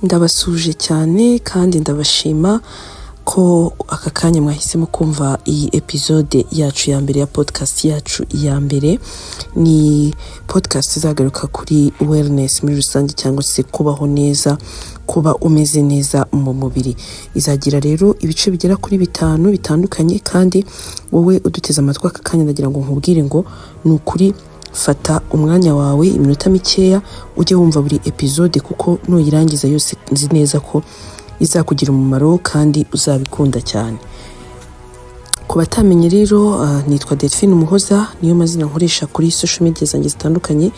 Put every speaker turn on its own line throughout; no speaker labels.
Ndabasuje cyane kandi ndabashima ko aka kanya mwahisemo kumva iyi episode yacu ya mbere ya podcast yacu ya mbere. Ni podcast izagaruka kuri wellness muri rusange cyangwa se kubaho neza, kuba umeze neza mu mubiri. Izagira rero ibice bigera kuri 5 bitandukanye, kandi wowe uduteze amatwi aka kanya ndagira ngo nkubwire ngo ni ukuri fata umwanya wawe iminota mikeya ujye wumva buri episode, kuko nuyirangiza yose nzi neza ko izakugira umumaro kandi uzabikunda cyane. Ku batamenye rero, nitwa Delphine Umuhoza, niyo mazina nkoresha kuri social media zanjye zitandukanye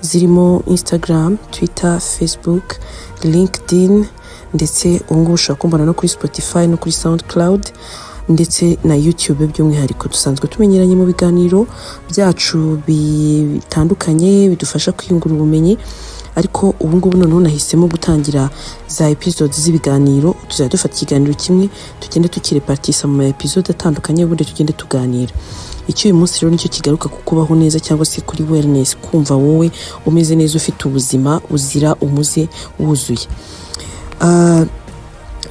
zirimo Instagram, Twitter, Facebook, LinkedIn, ndetse ubungubu ushobora kumbona no kuri Spotify no kuri SoundCloud ndetse na YouTube. By'umwihariko dusanzwe tumenyeranye mu biganiro byacu bitandukanye bidufasha kwiyungura ubumenyi, ariko ubungubu noneho nahisemo gutangira za episodes z'ibiganiro. Tuzajya dufata ikiganiro kimwe tugende tukirepartisa mu episode atandukanye, ubundi tugende tuganira. Icyo uyu munsi rero nicyo kigaruka ku kubaho neza cyangwa se kuri wellness, kumva wowe umeze neza ufite ubuzima buzira umuze wuzuye.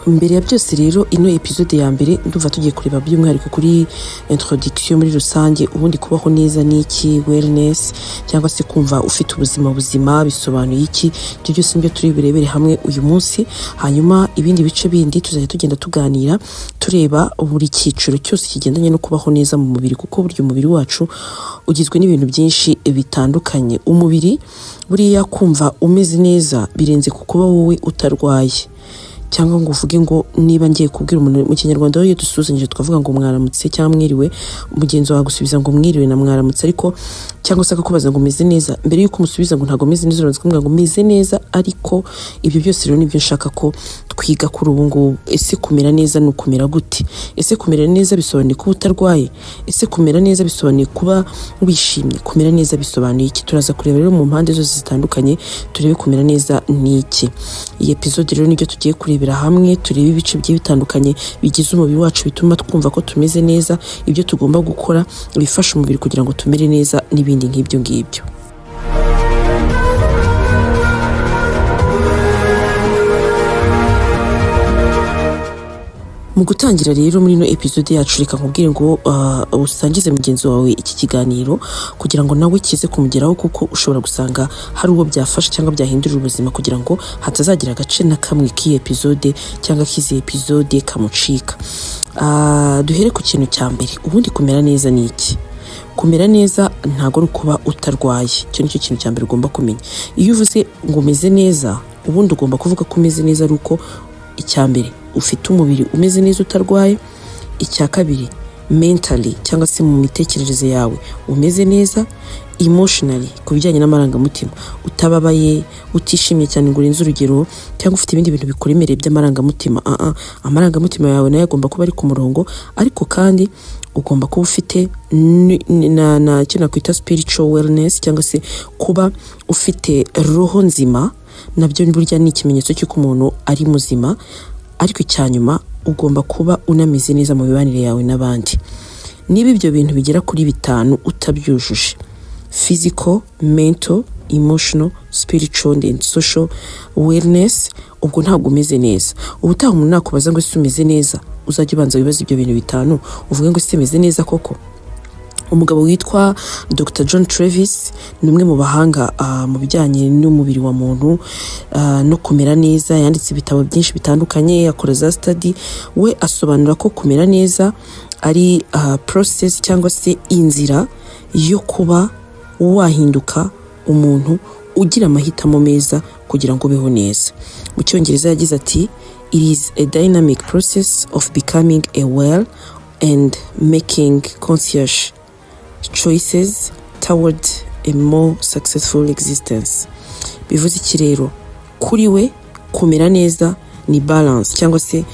Mbere ya byose rero, ino episode ya mbere nduva tugiye kureba by'umwihariko kuri introduction muri rusange, ubundi kubaho neza ni iki, wellness cyangwa se kumva ufite ubuzima buzima bisobanuye iki. Ibyo byose nibyo turi birebere hamwe uyu munsi, hanyuma ibindi bice bindi tuzajya tugenda tuganira tureba buri cyiciro cyose kigendanye no kubaho neza mu mubiri, kuko buryo umubiri wacu ugizwe n'ibintu byinshi bitandukanye. Umubiri buriya kumva umeze neza birenze ku kuba wowe utarwaye, cyangwa ngo uvuge ngo niba ngiye kubwira umuntu mu Kinyarwanda iyo dusuzanyije twavuga ngo mwaramutse cyangwa mwiriwe, mugenzi wawe gusubiza ngo mwiriwe na mwaramutse, ariko cyangwa se akakubaza ngo meze neza, mbere yuko umusubiza ngo ntago meze neza uranze kumubwira ngo meze neza. Ariko ibyo byose rero nibyo nshaka ko twiga kuri ubu ngubu. Ese kumera neza ni ukumera gute? Ese kumera neza bisobanuye kuba utarwaye? Ese kumera neza bisobanuye kuba wishimye? Kumera neza bisobanuye iki? Turaza kureba rero mu mpande zose zitandukanye turebe kumera neza ni iki. Iyi episode rero nibyo tugiye kurebera hamwe, turebe ibice bigiye bitandukanye bigize umubiri wacu bituma twumva ko tumeze neza, ibyo tugomba gukora bifasha umubiri kugira ngo tumere neza, n'ibindi nk'ibyo ngibyo. Mu gutangira rero muri ino episode yacu, reka nkubwire ngo usangize mugenzi wawe iki kiganiro kugira ngo nawe kize kumugeraho, kuko ushobora gusanga hari uwo byafasha cyangwa byahindurira ubuzima, kugira ngo hatazagira agace na kamwe k'iyi episode cyangwa k'izi episode kamucika. Duhere ku kintu cya mbere, ubundi kumera neza ni iki? Kumera neza ntago ari ukuba utarwaye. Icyo nicyo kintu cya mbere ugomba kumenya. Iyo uvuze ngo umeze neza, ubundi ugomba kuvuga ko umeze neza ari uko icya mbere ufite umubiri umeze neza utarwaye, icya kabiri mentally cyangwa se mu mitekerereze yawe umeze neza, emotionally ku bijyanye n'amarangamutima utababaye, utishimye cyane ngo urenze urugero, cyangwa ufite ibindi bintu bikuremereye by'amarangamutima. Amarangamutima yawe nayo agomba kuba ari ku murongo, ariko kandi ugomba kuba ufite na cyo nakwita spiritual wellness, cyangwa se kuba ufite roho nzima. Nabyo burya ni ikimenyetso cy'uko umuntu ari muzima. Ariko icyanyuma ugomba kuba unameze neza mu mibanire yawe n'abandi. Niba ibyo bintu bigera kuri 5 utabyujuje, physical, mental, emotional, spiritual and social wellness, ubwo ntabwo umeze neza. Ubutaha umuntu nakubaza ngo ese umeze neza, uzajya ubanza wibaza ibyo bintu 5 uvuge ngo ese meze neza koko. Umugabo witwa Dr. John Travis ni umwe mu bahanga mu bijyanye n'umubiri wa muntu no kumera neza. Yanditse ibitabo byinshi bitandukanye, akora za study. We asobanura ko kumera neza ari process cyangwa se inzira yo kuba wahinduka umuntu ugira amahitamo meza kugira ngo ubeho neza. Mu Cyongereza yagize ati, it is a dynamic process of becoming a well and making conscious choices toward a more successful existence. Bivuze iki rero? Kuri we kumera neza ni balance, cyangwa se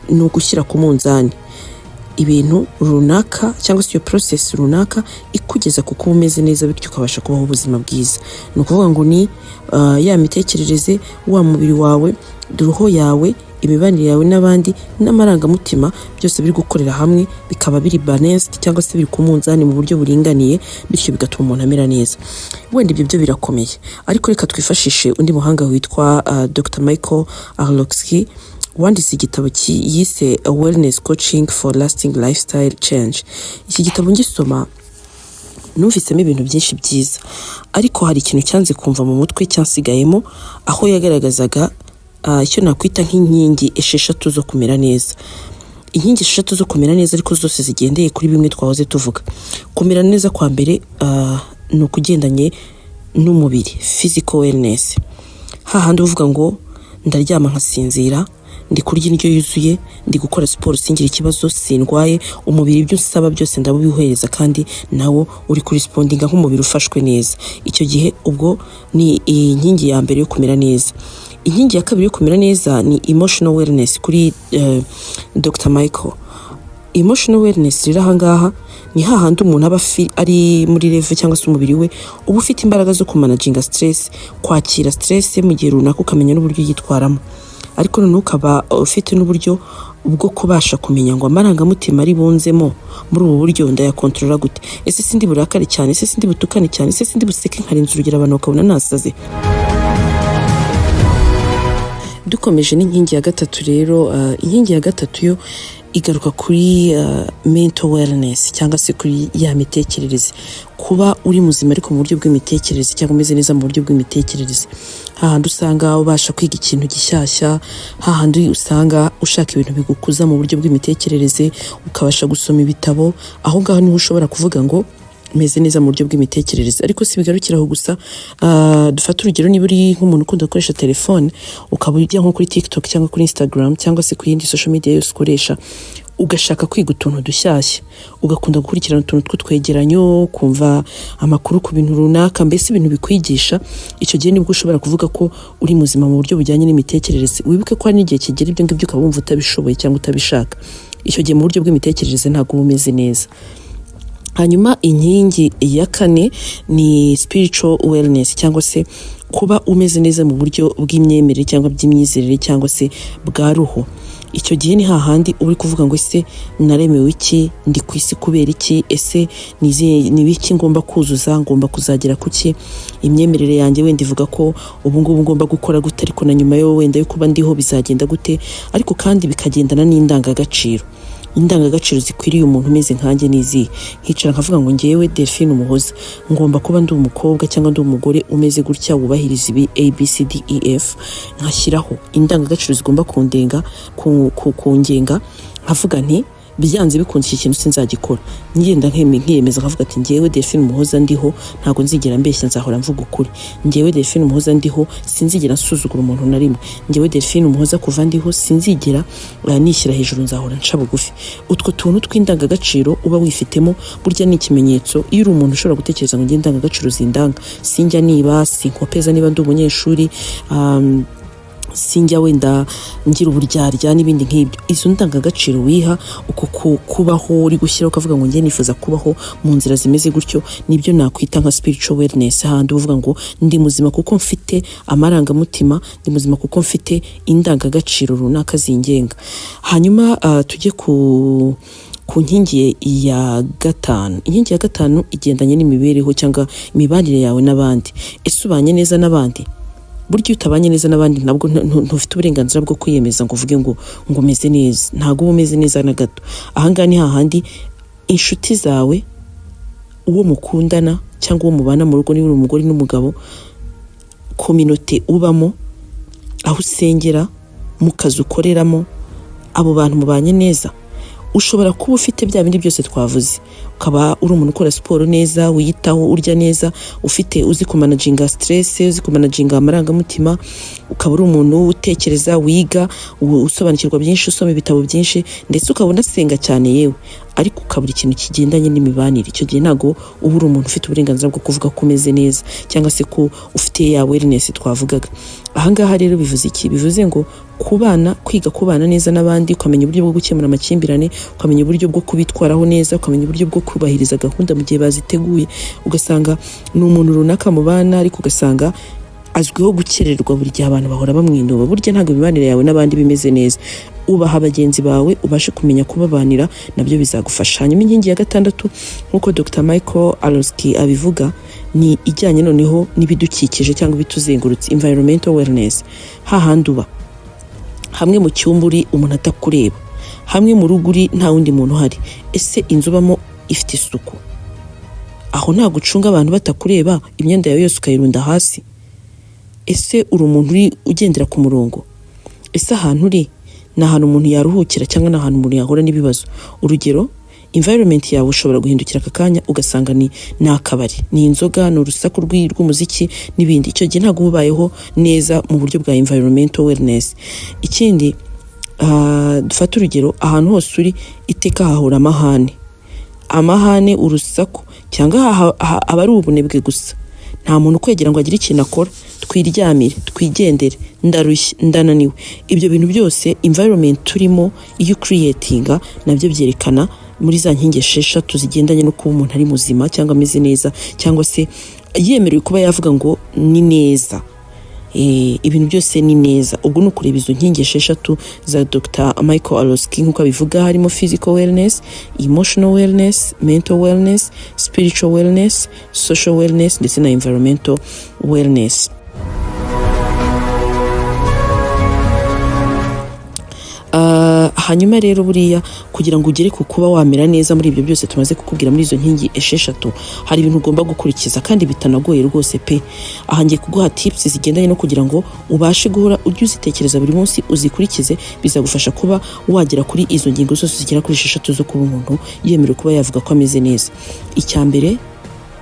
ni ugushyira ku munzani ibintu runaka cyangwa se iyo process runaka ikugeza ku kuba umeze neza, bityo ukabasha kubaho ubuzima bwiza. Ni ukuvuga ngo ni ya mitekerereze, wa mubiri wawe, roho yawe imibanire yawe n'abandi n'amarangamutima byose biri gukorera hamwe bikaba biri balanced cyangwa se biri ku munzani mu buryo buringaniye, bityo bigatuma umuntu amera neza. Wenda ibyo byo birakomeye, ariko reka twifashishe undi muhanga witwa Dr. Michael Arloksky wanditse igitabo yise Wellness Coaching for Lasting Lifestyle Change. Iki gitabo ngisoma numvisemo ibintu byinshi byiza, ariko hari ikintu cyanze kumva mu mutwe cyansigayemo, aho yagaragazaga icyo nakwita nk'inkingi esheshatu zo kumera neza. Inkingi esheshatu zo kumera neza ariko zose zigendeye kuri bimwe twahoze tuvuga. Kumera neza kwa mbere ni ukugendanye n'umubiri, physical wellness. Hahandi uvuga ngo ndaryama nkasinzira, ndi kurya indyo yuzuye, ndi gukora siporo singira ikibazo, sindwaye, umubiri ibyo usaba byose ndabubihereza kandi nawo uri correspondinga nk'umubiri ufashwe neza. Icyo gihe ubwo ni inkingi ya mbere yo kumera neza. Inkingi ya kabiri yo kumera neza ni emotional wellness kuri Dr. Michael. Emotional wellness rero ahangaha ni hahandi umuntu aba ari muri level cyangwa se umubiri we uba ufite imbaraga zo kumanaginga stress, kwakira stress mu gihe runaka ukamenya n'uburyo yitwaramo, ariko noneho ukaba ufite n'uburyo bwo kubasha kumenya ngo amarangamutima ari bunzemo muri ubu buryo ndayakontorora gute. Ese sindi burakare cyane, ese sindi butukane cyane, ese sindi buseke nkarenza urugero abantu bakabona nasaze. Dukomeje n'inkingi ya gatatu rero, inkingi ya gatatu yo igaruka kuri mental wellness cyangwa se kuri ya mitekerereze, kuba uri muzima ariko mu buryo bw'imitekerereze cyangwa umeze neza mu buryo bw'imitekerereze. Hahandi usanga ubasha kwiga ikintu gishyashya, hahandi usanga ushaka ibintu bigukuza mu buryo bw'imitekerereze, ukabasha gusoma ibitabo, aho ngaho niho ushobora kuvuga ngo meze neza mu buryo bw'imitekerereze. Ariko si bigarukiraho gusa. Dufata urugero, niba uri nk'umuntu ukunda gukoresha telefone, ukaba ujya nko kuri TikTok cyangwa kuri Instagram cyangwa se ku yindi social media yose ukoresha, ugashaka kwiga utuntu dushyashya, ugakunda gukurikirana utuntu tw'utwegeranyo, kumva amakuru ku bintu runaka, mbese ibintu bikwigisha, icyo gihe nibwo ushobora kuvuga ko uri muzima mu buryo bujyanye n'imitekerereze. Wibuke ko hari n'igihe kigera ibyo ngibyo ukaba wumva utabishoboye cyangwa utabishaka, icyo gihe mu buryo bw'imitekerereze ntabwo uba umeze neza. Hanyuma inkingi ya kane ni spiritual wellness cyangwa se kuba umeze neza mu buryo bw'imyemerere cyangwa by'imyizerere cyangwa se bwa roho. Icyo gihe ni hahandi uri kuvuga ngo ese naremewe iki, ndi ku isi kubera iki, ese ni biki ngomba kuzuza, ngomba kuzagera kuki, imyemerere yanjye wenda ivuga ko ubu ngubu ngomba gukora gute, ariko na nyuma yo wenda yo kuba ndiho bizagenda gute. Ariko kandi bikagendana n'indangagaciro. Indangagaciro zikwiriye umuntu umeze nkanjye nizi. Hicara nkavuga ngo ngewe Delphine Umuhoza ngomba kuba ndi umukobwa cyangwa ndi umugore umeze gutya, wubahiriza ibi ABCDEF, nkashyiraho indangagaciro zigomba kundenga kungenga, nkavuga nti byanze bikunze iki kintu sinzagikora. Ngenda nkiyemeza nkavuga ati ngewe Delphine Umuhoza ndiho ntago nzigera mbeshya, nzahora mvuga ukuri. Ngewe Delphine Umuhoza ndiho sinzigera nsuzugura umuntu na rimwe. Ngewe Delphine Umuhoza kuva ndiho sinzigera nishyira hejuru, nzahora nca bugufi. Utwo tuntu tw'indangagaciro uba wifitemo burya ni ikimenyetso. Iyo uri umuntu ushobora gutekereza ngo ngende indangagaciro zindanga, sinjya niba, sinkopeza niba ndi umunyeshuri, sinjya wenda ngira uburyarya n'ibindi nk'ibyo. Izo ndangagaciro wiha uko kubaho uri gushyira ukavuga ngo ngiye nifuza kubaho mu nzira zimeze gutyo, nibyo nakwita nka spiritual wellness. Handi uvuga ngo ndi muzima kuko mfite amarangamutima, ndi muzima kuko mfite indangagaciro runaka zingenga. Hanyuma tujye ku nkingi ya gatanu. Inkingi ya gatanu igendanye n'imibereho cyangwa imibanire yawe n'abandi. Ese ubanye neza n'abandi? Buryo utabanye neza n'abandi nabwo ntufite uburenganzira bwo kwiyemeza ngo uvuge ngo umeze neza. Ntago uba umeze neza na gato. Ahangaha ni hahandi inshuti zawe, uwo mukundana cyangwa uwo mubana mu rugo, niba uri umugore n'umugabo, community ubamo, aho usengera, mu kazi ukoreramo, abo bantu mubanye neza. Ushobora kuba ufite bya bindi byose twavuze, ukaba uri umuntu ukora siporo neza, wiyitaho, urya neza, ufite uzi kumanaginga stress, uzi kumanaginga amarangamutima, ukaba uri umuntu utekereza, wiga, usobanukirwa byinshi, usoma ibitabo byinshi, ndetse ukaba unasenga cyane yewe, ariko ukabura ikintu kigendanye n'imibanire. Icyo gihe ntago uba uri umuntu ufite uburenganzira bwo kuvuga ko umeze neza cyangwa se ko ufite ya wellness twavugaga. Ahangaha rero bivuze iki? Bivuze ngo kwiga kubana neza n'abandi, ukamenya uburyo bwo gukemura amakimbirane, ukamenya uburyo bwo kubitwaraho neza, ukamenya uburyo bwo kubahiriza gahunda mu gihe baziteguye. Ugasanga ni umuntu runaka mubana, ariko ugasanga azwiho gukererwa buri gihe abantu bahora bamwinuba. Burya ntabwo imibanire yawe n'abandi bimeze neza. Ubaha bagenzi bawe, ubashe kumenya kubabanira, nabyo bizagufasha. Hanyuma inkingi ya gatandatu nk'uko Dr Michael Alosky abivuga ni ijyanye noneho n'ibidukikije cyangwa ibituzengurutse, environmental wellness. Hahandi uba, hamwe mu cyumba uri umuntu atakureba, hamwe mu rugo uri nta wundi muntu uhari, ese inzu ubamo ifite isuku? Aho nta gucunga abantu batakureba, imyenda yawe yose ukayirunda hasi? Ese uri umuntu uri ugendera ku murongo? Ese ahantu uri ni ahantu umuntu yaruhukira cyangwa ni ahantu umuntu yahura n'ibibazo? Urugero, environment yawe ushobora guhindukira aka kanya ugasanga ni akabari, ni inzoga, ni urusaku rw'umuziki n'ibindi. Icyo gihe ntabwo ubayeho neza mu buryo bwa environmental wellness. Ikindi, dufata urugero, ahantu hose uri iteka hahora amahane, urusaku, cyangwa aba ari ubunebwe gusa. Nta muntu kwegera ngo agire ikintu akora, twiryamire, twigendere, ndarushye, ndananiwe. Ibyo bintu byose environment turimo iyo creatinga nabyo byerekana muri za nkingi 6 zigendanye no kuba umuntu ari muzima cyangwa ameze neza, cyangwa se yemerewe kuba yavuga ngo ni neza. Ibintu byose ni neza. Ubwo ni ukureba izo nkingi 6 za Dr Michael Alosky nk'uko abivuga, harimo physical wellness, emotional wellness, mental wellness, spiritual wellness, social wellness ndetse na environmental wellness. Hanyuma rero buriya kugira ngo ugere ku kuba wamera neza muri ibyo byose tumaze kukubwira muri izo nkingi 6, hari ibintu ugomba gukurikiza kandi bitanagoye rwose pe. Aha ngiye kuguha tips zigendanye no kugira ngo ubashe guhora ujye uzitekereza buri munsi, uzikurikize, bizagufasha kuba wagera kuri izo ngingo zose zigera kuri 6 zo kuba umuntu yemerewe kuba yavuga ko ameze neza. Icyambere,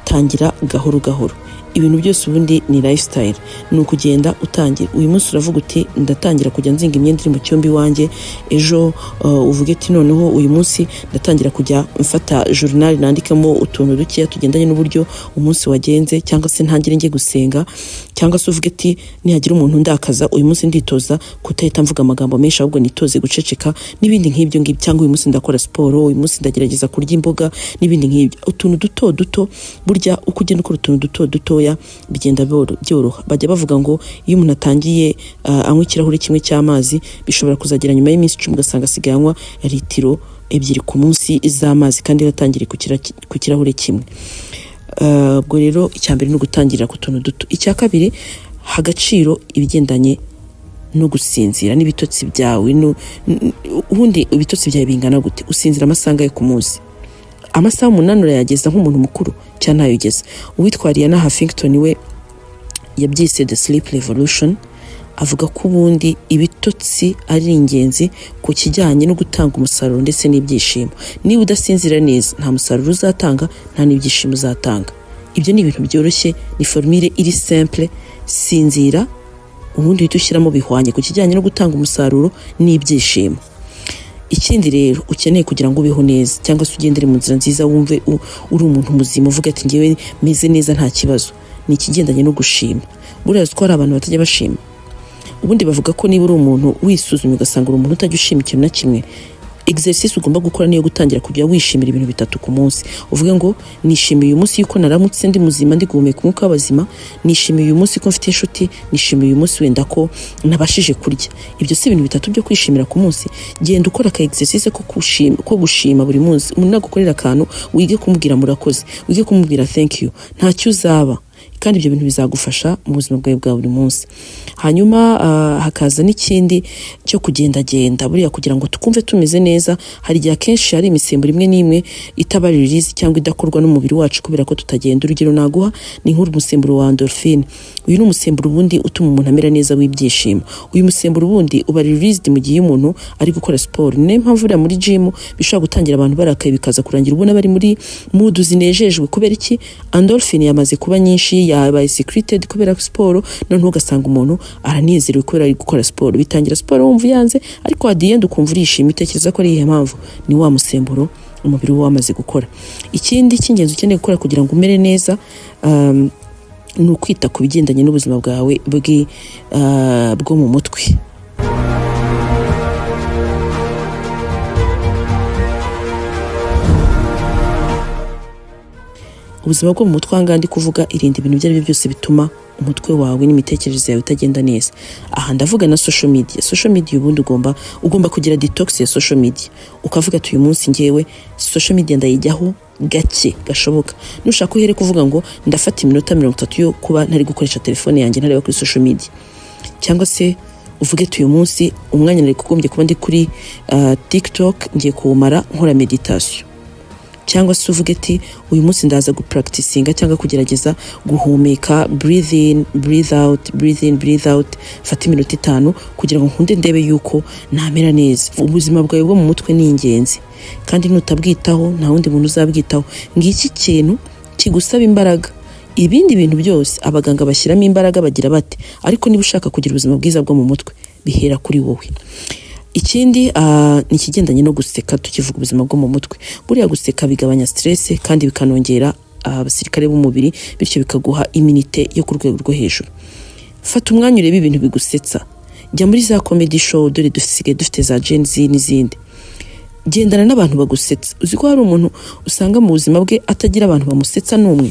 tangira gahoro gahoro. Ibintu byose ubundi ni lifestyle, ni ukugenda utangira. Uyu munsi uravuga uti ndatangira kujya nzinga imyenda iri mu cyombi wanjye, ejo uvuge ati noneho uyu munsi ndatangira kujya mfata journal nandikamo utuntu dukeya tugendanye n'uburyo umunsi wagenze, cyangwa se ntangire njye gusenga, cyangwa se uvuge ati nihagira umuntu ndakaza uyu munsi nditoza kutahita mvuga amagambo menshi ahubwo nitoze guceceka, n'ibindi nk'ibyo ngibyo. Cyangwa uyu munsi ndakora siporo, uyu munsi ndagerageza kurya imboga n'ibindi nk'ibyo. Utuntu duto duto, burya uko ugenda ukora utuntu duto duto bigenda byoroha. Bajya bavuga ngo iyo umuntu atangiye anywa ikirahure kimwe cy'amazi, bishobora kuzagera nyuma y'iminsi 10 ugasanga asigaye anywa litiro 2 ku munsi z'amazi kandi yatangiriye ku kirahure kimwe. Ubwo rero icyambere ni ugutangirira ku tuntu duto. Icya kabiri, hagaciro ibigendanye no gusinzira n'ibitotsi byawe. Ubundi ibitotsi byawe bingana gute? Usinzira amasaha yo ku munsi? Amasaha 8 urayageza nk'umuntu mukuru cyane ayogeza. Uwitwa Ariana Huffington we yabyise the sleep revolution, avuga ko ubundi ibitotsi ari ingenzi ku kijyanye no gutanga umusaruro ndetse n'ibyishimo. Niba udasinzira neza, nta musaruro uzatanga, nta n'ibyishimo uzatanga. Ibyo ni ibintu byoroshye, ni formule iri simple. Sinzira, ubundi uhita ushyiramo bihwanye ku kijyanye no gutanga umusaruro n'ibyishimo. Ikindi rero ukeneye kugira ngo ubeho neza, cyangwa se ugendere mu nzira nziza, wumve uri umuntu muzima, uvuga ati ngewe meze neza nta kibazo, ni ikigendanye no gushima. Buriya ko hari abantu batajya bashima. Ubundi bavuga ko niba uri umuntu wisuzumye ugasanga uri umuntu utajya ushima ikintu na kimwe, exercise ugomba gukora niyo gutangira kujya wishimira ibintu 3 ku munsi. Uvuge ngo nishimiye uyu munsi yuko naramutse ndi muzima, ndi guhumeka umwuka w'abazima, nishimiye uyu munsi ko mfite inshuti, nishimiye uyu munsi wenda ko nabashije kurya. Ibyo si ibintu 3 byo kwishimira ku munsi. Genda ukora ka exercise ko gushima buri munsi. Umuntu nagukorera akantu, wige kumubwira murakoze, wige kumubwira thank you, ntacyo uzaba. Kandi ibyo bintu bizagufasha mu buzima bwawe bwa buri munsi. Hanyuma hakaza n'ikindi cyo kugendagenda. Buriya kugira ngo tukumve tumeze neza, hari igihe akenshi hari imisemburo imwe n'imwe itaba release cyangwa idakorwa n'umubiri wacu kubera ko tutagenda. Urugero naguha ni nk'umusemburo wa endorphine. Uyu ni umusemburo ubundi utuma umuntu amera neza w'ibyishimo. Uyu musemburo ubundi uba released mu gihe umuntu ari gukora siporo. Niyo mpamvu uriya muri gym bishobora gutangira abantu barakaye bikaza kurangira ubona bari muri mood zinejejwe. Kubera iki? Endorphine yamaze kuba nyinshi, yabaye secreted kubera siporo, none ugasanga umuntu aranezerewe kubera ari gukora siporo. Bitangira siporo wumva yanze, ariko at the end ukumva urishimye, utekereza ko ari ihe mpamvu, ni wa musemburo umubiri wamaze gukora. Ikindi cy'ingenzi ukeneye gukora kugira ngo umere neza ni ukwita ku bigendanye n'ubuzima bwawe bwo mu mutwe. ubuzima bwo mu mutwe ahangandi kuvuga irinda ibintu ibyo ari byo byose bituma umutwe wawe n'imitekerereze yawe itagenda neza. Aha ndavuga na social media ubundi ugomba kugira detox ya social media, ukavuga ati uyu munsi ngewe social media ndayijyaho gake gashoboka. Nushaka uhere kuvuga ngo ndafata iminota 30 yo kuba ntari gukoresha telefone yanjye ntareba kuri social media, cyangwa se uvuge uyu munsi umwanya nari kugombye kuba ndi kuri TikTok ngiye kuwumara nkora meditation, cyangwa se uvuge ati uyu munsi ndaza gupracticinga cyangwa kugerageza guhumeka, breathe in breathe out, fata iminota 5 kugira ngo nkunde ndebe yuko namera neza. Ubuzima bwawe bwo mu mutwe ni ingenzi, kandi nutabwitaho nta wundi muntu uzabwitaho. Ngiki kintu kigusaba imbaraga. Ibindi bintu byose abaganga bashyiramo imbaraga bagira bate, ariko niba ushaka kugira ubuzima bwiza bwo mu mutwe bihera kuri wowe. Ikindi ni ikigendanye no guseka. Tukivuga ubuzima bwo mu mutwe, buriya guseka bigabanya stress kandi bikanongera abasirikare b'umubiri, bityo bikaguha immunity yo ku rwego rwo hejuru. Fata umwanya urebe ibintu bigusetsa, jya muri za comedy show, dore dufite za Gen Z n'izindi. Gendana n'abantu bagusetsa. Uzi ko hari umuntu usanga mu buzima bwe atagira abantu bamusetsa n'umwe,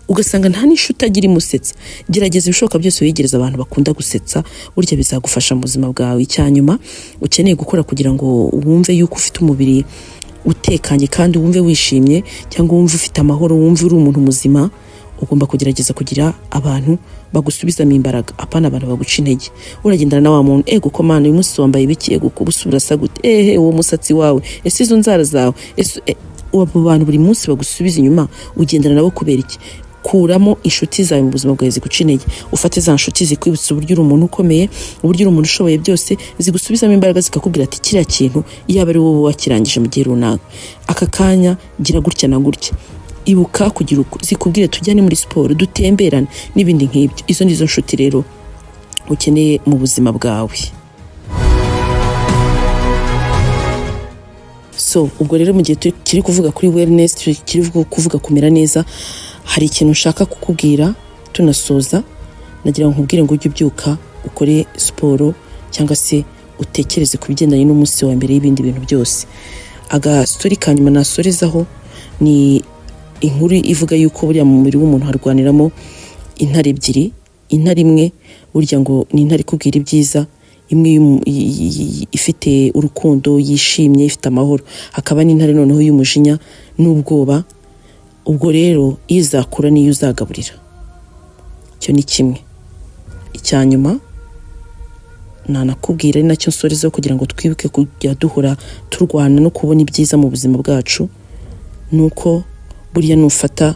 ugasanga nta n'ishuti agira imusetsa. Gerageza ibishoboka byose wigereza abantu bakunda gusetsa, burya bizagufasha mu buzima bwawe. Icyanyuma ukeneye gukora kugira ngo wumve yuko ufite umubiri utekanye kandi wumve wishimye, cyangwa wumve ufite amahoro, wumve uri umuntu muzima, ugomba kugerageza kugira abantu bagusubizamo imbaraga, apana abantu baguca intege. Uragendana na wa muntu, guko mana uyu munsi wambaye biki, guko busubira sa gute, uwo musatsi wawe, ese izo nzara zawe, abo bantu buri munsi bagusubiza inyuma, ugendana nabo kubera iki? Kuramo inshuti zawe mu buzima bwawe ziguca intege, ufate za nshuti zikwibutsa uburyo uri umuntu ukomeye, uburyo uri umuntu ushoboye byose, zigusubizamo imbaraga, zikakubwira ati kiriya kintu yaba ari wowe wakirangije mu gihe runaka, aka kanya gira gutya na gutya. Ibuka kugira zikubwire tujyane muri siporo, dutemberane n'ibindi nk'ibyo. Izo nizo nshuti rero ukeneye mu buzima bwawe. So ubwo rero mu gihe kiri kuvuga kuri wellness, kiri kuvuga kumera neza, hari ikintu nshaka kukubwira tunasoza. Nagira ngo nkubwire ngo ujye ubyuka ukore siporo, cyangwa se utekereze ku bigendanye n'umunsi wa mbere y'ibindi bintu byose. Aga story kanyuma nasorezaho ni inkuru ivuga yuko buriya mu mubiri w'umuntu harwaniramo intare ebyiri. Intare imwe burya ngo ni intare ikubwira ibyiza, imwe ifite urukundo, yishimye, ifite amahoro. Hakaba n'intare noneho y'umujinya n'ubwoba. Ubwo rero izakura niyo uzagaburira. Cyo ni kimwe. Icyanyuma nanakubwira ari nacyo nsorezo kugira ngo twibuke kujya duhora turwana no kubona ibyiza mu buzima bwacu, nuko buriya nufata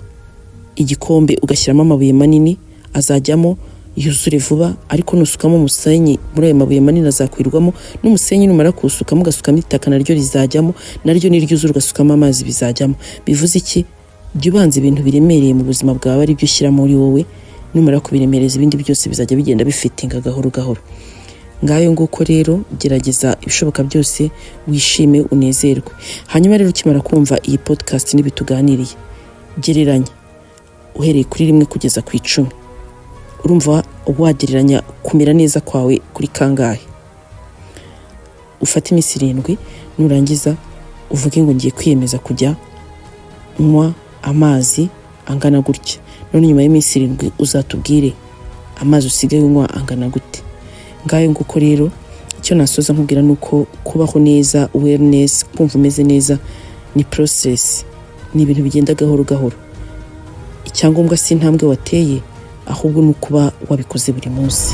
igikombe ugashyiramo amabuye manini azajyamo yuzure vuba, ariko nusukamo umusenyi muri ayo mabuye manini azakwirwamo, n'umusenyi numara kuwusukamo ugasukamo itaka naryo rizajyamo, naryo niryuzura ugasukamo amazi bizajyamo. Bivuze iki? Jya ubanza ibintu biremereye mu buzima bwawe ari byo ushyira muri wowe, numara kubiremereza ibindi byose bizajya bigenda bifitinga gahoro gahoro. Ngayo nguko rero gerageza ibishoboka byose, wishime, unezerwe. Hanyuma rero ukimara kumva iyi podcast n'ibituganiriye, gereranya uhereye kuri 1 kugeza ku 10. Urumva wagereranya kumera neza kwawe kuri kangahe? Ufate iminsi 7, nurangiza uvuge ngo ngiye kwiyemeza kujya nywa amazi angana gutya. None nyuma y'iminsi 7 uzatubwire amazi usigaye unywa angana gute. Ngayo nguko rero icyo nasoza nkubwira nuko kubaho neza, wellness, kumva umeze neza ni process, ni ibintu bigenda gahoro gahoro. Icyangombwa si intambwe wateye, ahubwo nukuba wabikoze buri munsi.